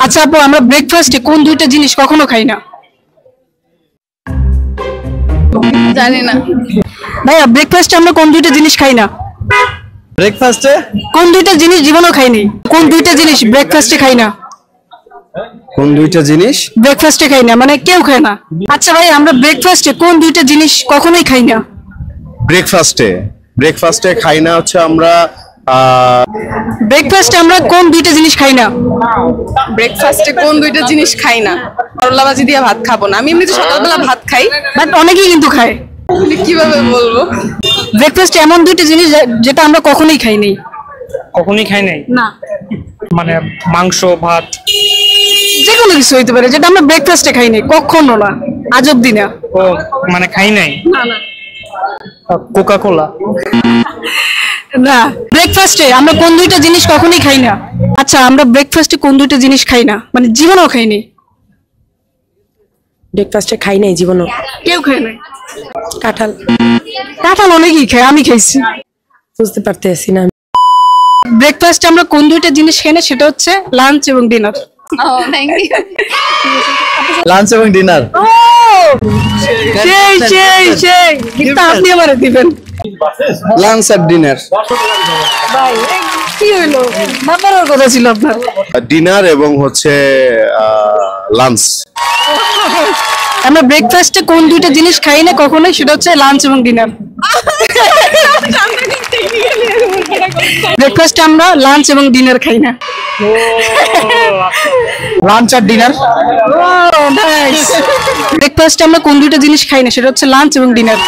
আচ্ছা আপু, আমরা ব্রেকফাস্টে কোন দুইটা জিনিস কখনো খাই না? জানি না। ভাইয়া, ব্রেকফাস্টে আমরা কোন দুইটা জিনিস খাই না? ব্রেকফাস্টে কোন দুইটা জিনিস জীবনও খাইনি? কোন দুইটা জিনিস ব্রেকফাস্টে খাই না? কোন দুইটা জিনিস ব্রেকফাস্টে খাই না মানে কেউ খায় না। আচ্ছা ভাই, আমরা ব্রেকফাস্টে কোন দুইটা জিনিস কখনোই খাই না? ব্রেকফাস্টে ব্রেকফাস্টে খাই না হচ্ছে আমরা ব্রেকফাস্টে আমরা কোন দুইটা জিনিস খাই না? ব্রেকফাস্টে কোন দুইটা জিনিস খাই না? করলা ভাজি দিয়ে ভাত খাবো না। আমি এমনিতে সকালবেলা ভাত খাই। বাট অনেকেই কিন্তু খায়। কিভাবে বলবো? ব্রেকফাস্টে এমন দুইটা জিনিস যেটা আমরা কখনোই খাইনি। কখনোই খাই নাই না, মানে মাংস ভাত যে কোনো কিছু হইতে পারে যেটা আমরা ব্রেকফাস্টে খাইনি কখনো না, আজ অব্দি না। ও মানে খাই নাই কোকা কোলা না, ব্রেকফাস্টে আমরা কোন দুইটা জিনিস কখনোই খাই না? আচ্ছা, আমরা ব্রেকফাস্টে কোন দুইটা জিনিস খাই না মানে জীবনেও খাইনি? ব্রেকফাস্টে খাই নাই জীবনও। কেউ খায় না। কাঁঠাল। কাঁঠাল অনেকেই খায়, আমি খাইছি। বুঝতে পারতেছি না। ব্রেকফাস্টে আমরা কোন দুইটা জিনিস খাই না সেটা হচ্ছে লাঞ্চ এবং ডিনার। লাঞ্চ এবং ডিনার। সেই সেই সেই কিন্তু আপনি আমারে দিবেন। লাঞ্চ আর ডিনার। ভাই কি হইলো? বাবার কথা ছিল আপনার। ডিনার এবং হচ্ছে লাঞ্চ। আমরা ব্রেকফাস্টে কোন দুইটা জিনিস খাই না কখনোই সেটা হচ্ছে লাঞ্চ এবং ডিনার। ব্রেকফাস্টে আমরা লাঞ্চ এবং ডিনার খাই না। লাঞ্চ আর ডিনার। ব্রেকফাস্টে আমরা কোন দুইটা জিনিস খাই না সেটা হচ্ছে লাঞ্চ এবং ডিনার।